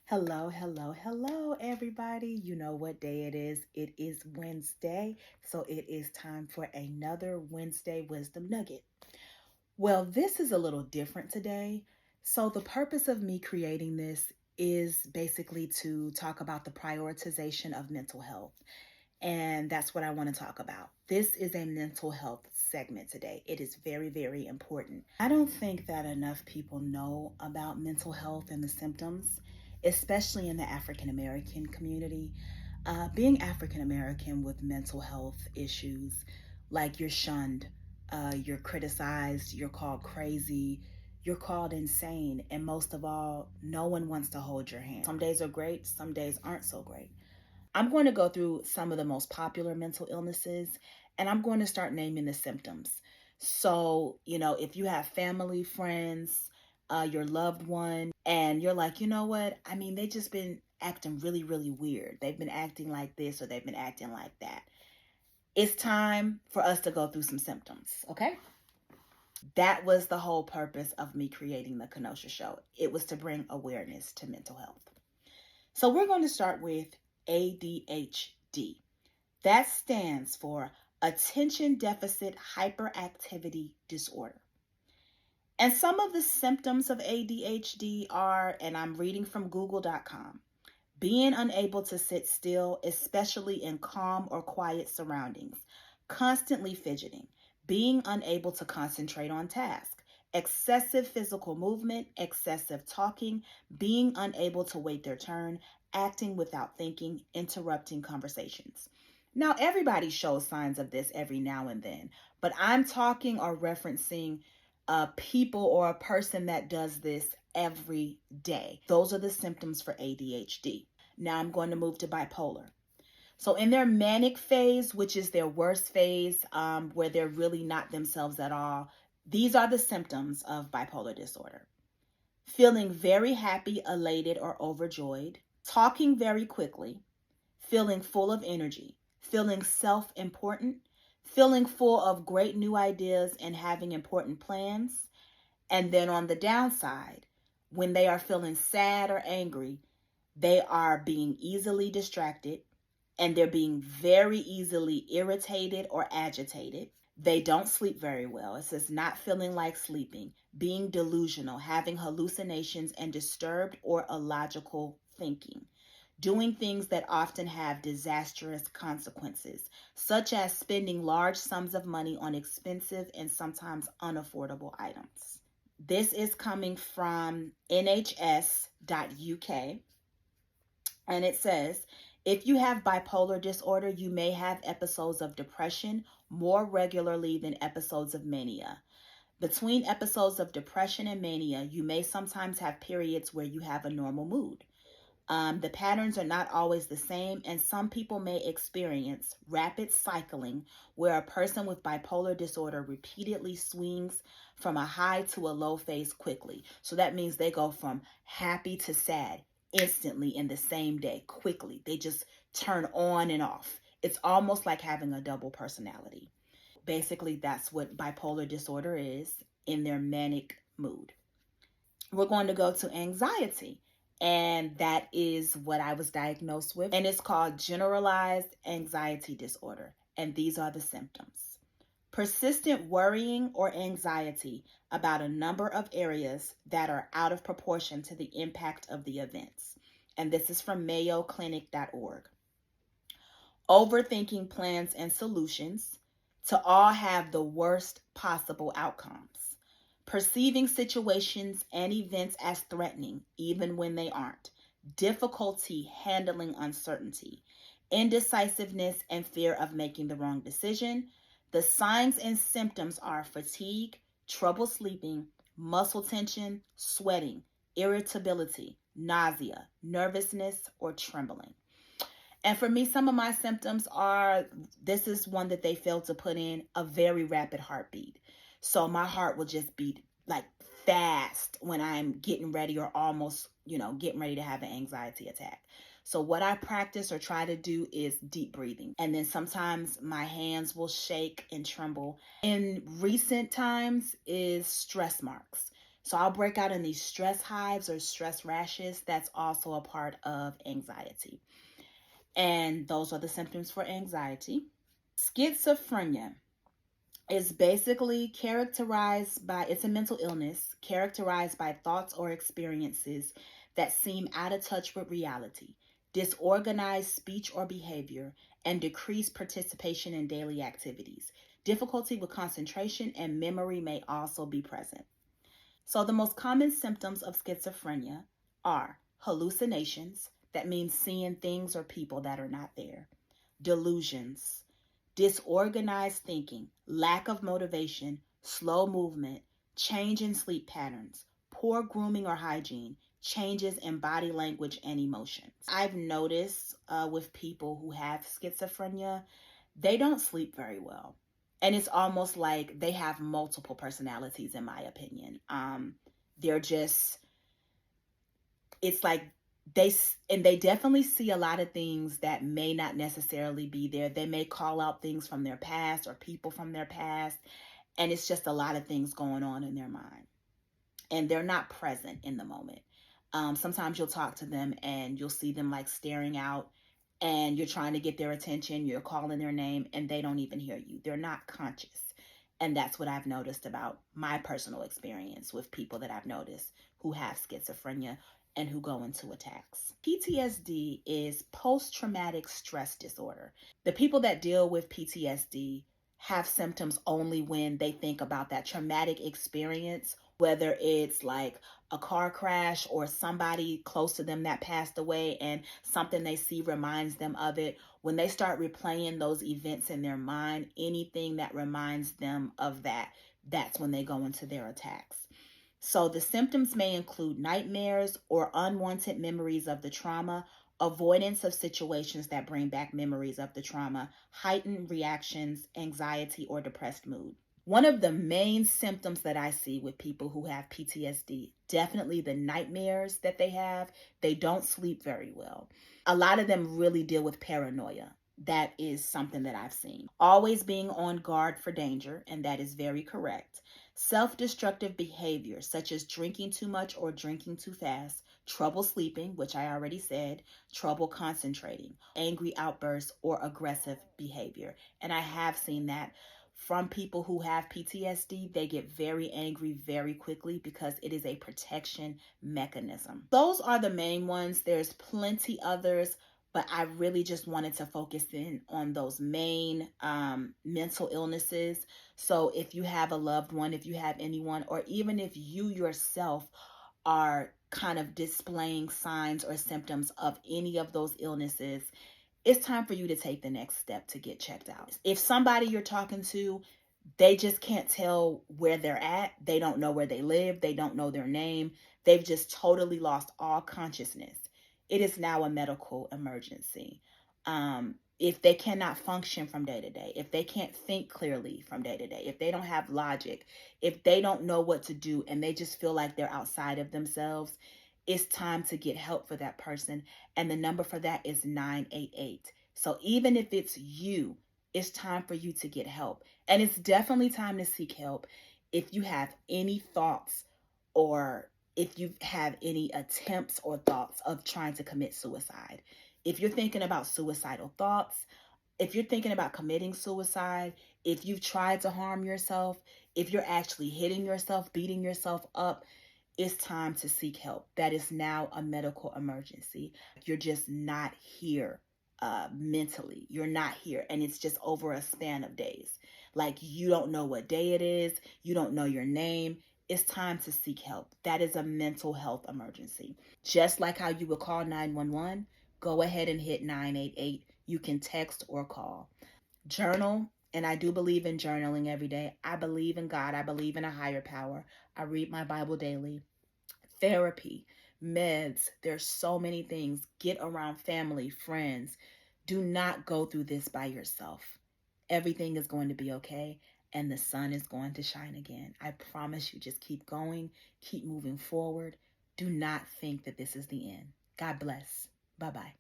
Hello, hello, hello, everybody. You know what day it is. It is Wednesday, so it is time for another Wednesday Wisdom Nugget. Well, this is a little different today. So, the purpose of me creating this is basically to talk about the prioritization of mental health. And that's what I want to talk about. This is a mental health segment today. It is very, very important. I don't think that enough people know about mental health and the symptoms, especially in the African American community. Being African American with mental health issues, like you're shunned, you're criticized, you're called crazy, you're called insane, and most of all, no one wants to hold your hand. Some days are great, some days aren't so great. I'm going to go through some of the most popular mental illnesses and I'm going to start naming the symptoms. So, if you have family, friends, your loved one, and you're like, you know what? I mean, they just been acting really, really weird. They've been acting like this or they've been acting like that. It's time for us to go through some symptoms, okay? That was the whole purpose of me creating the Kenosha Show. It was to bring awareness to mental health. So we're going to start with ADHD. That stands for Attention Deficit Hyperactivity Disorder. And some of the symptoms of ADHD are, and I'm reading from google.com, being unable to sit still, especially in calm or quiet surroundings, constantly fidgeting, being unable to concentrate on tasks, excessive physical movement, excessive talking, being unable to wait their turn, acting without thinking, interrupting conversations. Now, everybody shows signs of this every now and then, but I'm talking or referencing people or a person that does this every day. Those are the symptoms for ADHD. Now I'm going to move to bipolar. So in their manic phase, which is their worst phase, where they're really not themselves at all, these are the symptoms of bipolar disorder. Feeling very happy, elated, or overjoyed, talking very quickly, feeling full of energy, feeling self-important, feeling full of great new ideas and having important plans. And then on the downside, when they are feeling sad or angry, they are being easily distracted and they're being very easily irritated or agitated. They don't sleep very well. It says not feeling like sleeping, being delusional, having hallucinations and disturbed or illogical thinking, doing things that often have disastrous consequences, such as spending large sums of money on expensive and sometimes unaffordable items. This is coming from nhs.uk, and it says, if you have bipolar disorder, you may have episodes of depression more regularly than episodes of mania. Between episodes of depression and mania, you may sometimes have periods where you have a normal mood. The patterns are not always the same, and some people may experience rapid cycling where a person with bipolar disorder repeatedly swings from a high to a low phase quickly. So that means they go from happy to sad instantly in the same day, quickly. They just turn on and off. It's almost like having a double personality. Basically, that's what bipolar disorder is in their manic mood. We're going to go to anxiety. And that is what I was diagnosed with. And it's called generalized anxiety disorder. And these are the symptoms: persistent worrying or anxiety about a number of areas that are out of proportion to the impact of the events. And this is from mayoclinic.org. Overthinking plans and solutions to all have the worst possible outcomes. Perceiving situations and events as threatening, even when they aren't. Difficulty handling uncertainty. Indecisiveness and fear of making the wrong decision. The signs and symptoms are fatigue, trouble sleeping, muscle tension, sweating, irritability, nausea, nervousness, or trembling. And for me, some of my symptoms are, this is one that they failed to put in, a very rapid heartbeat. So my heart will just beat like fast when I'm getting ready or almost, getting ready to have an anxiety attack. So what I practice or try to do is deep breathing. And then sometimes my hands will shake and tremble. In recent times is stress marks. So I'll break out in these stress hives or stress rashes. That's also a part of anxiety. And those are the symptoms for anxiety. Schizophrenia is basically characterized by, it's a mental illness characterized by thoughts or experiences that seem out of touch with reality, disorganized speech or behavior, and decreased participation in daily activities. Difficulty with concentration and memory may also be present. So, the most common symptoms of schizophrenia are hallucinations, that means seeing things or people that are not there, delusions, disorganized thinking, lack of motivation, slow movement, change in sleep patterns, poor grooming or hygiene, changes in body language and emotions. I've noticed with people who have schizophrenia, they don't sleep very well. And it's almost like they have multiple personalities, in my opinion. They're just, it's like they definitely see a lot of things that may not necessarily be there. They may call out things from their past or people from their past, and it's just a lot of things going on in their mind, and they're not present in the moment. Sometimes you'll talk to them and you'll see them like staring out, and you're trying to get their attention, you're calling their name, and they don't even hear you. They're not conscious. And that's what I've noticed about my personal experience with people that I've noticed who have schizophrenia and who go into attacks. PTSD is post traumatic stress disorder. The people that deal with PTSD have symptoms only when they think about that traumatic experience, whether it's like a car crash or somebody close to them that passed away and something they see reminds them of it. When they start replaying those events in their mind, anything that reminds them of that, that's when they go into their attacks. So the symptoms may include nightmares or unwanted memories of the trauma, avoidance of situations that bring back memories of the trauma, heightened reactions, anxiety, or depressed mood. One of the main symptoms that I see with people who have PTSD, definitely the nightmares that they have. They don't sleep very well. A lot of them really deal with paranoia. That is something that I've seen. Always being on guard for danger, and that is very correct. Self-destructive behavior, such as drinking too much or drinking too fast, trouble sleeping, which I already said, trouble concentrating, angry outbursts, or aggressive behavior. And I have seen that from people who have PTSD. They get very angry very quickly because it is a protection mechanism. Those are the main ones. There's plenty others, but I really just wanted to focus in on those main mental illnesses. So if you have a loved one, if you have anyone, or even if you yourself are kind of displaying signs or symptoms of any of those illnesses, it's time for you to take the next step to get checked out. If somebody you're talking to, they just can't tell where they're at, they don't know where they live, they don't know their name, they've just totally lost all consciousness, it is now a medical emergency. If they cannot function from day to day, if they can't think clearly from day to day, if they don't have logic, if they don't know what to do and they just feel like they're outside of themselves, it's time to get help for that person. And the number for that is 988. So even if it's you, it's time for you to get help. And it's definitely time to seek help if you have any thoughts, or if you have any attempts or thoughts of trying to commit suicide. If you're thinking about suicidal thoughts, if you're thinking about committing suicide, if you've tried to harm yourself, if you're actually hitting yourself, beating yourself up, it's time to seek help. That is now a medical emergency. You're just not here mentally. You're not here. And it's just over a span of days. Like, you don't know what day it is. You don't know your name. It's time to seek help. That is a mental health emergency. Just like how you would call 911, go ahead and hit 988. You can text or call. Journal, and I do believe in journaling every day. I believe in God. I believe in a higher power. I read my Bible daily. Therapy, meds, there's so many things. Get around family, friends. Do not go through this by yourself. Everything is going to be okay, and the sun is going to shine again. I promise you, just keep going, keep moving forward. Do not think that this is the end. God bless. Bye-bye.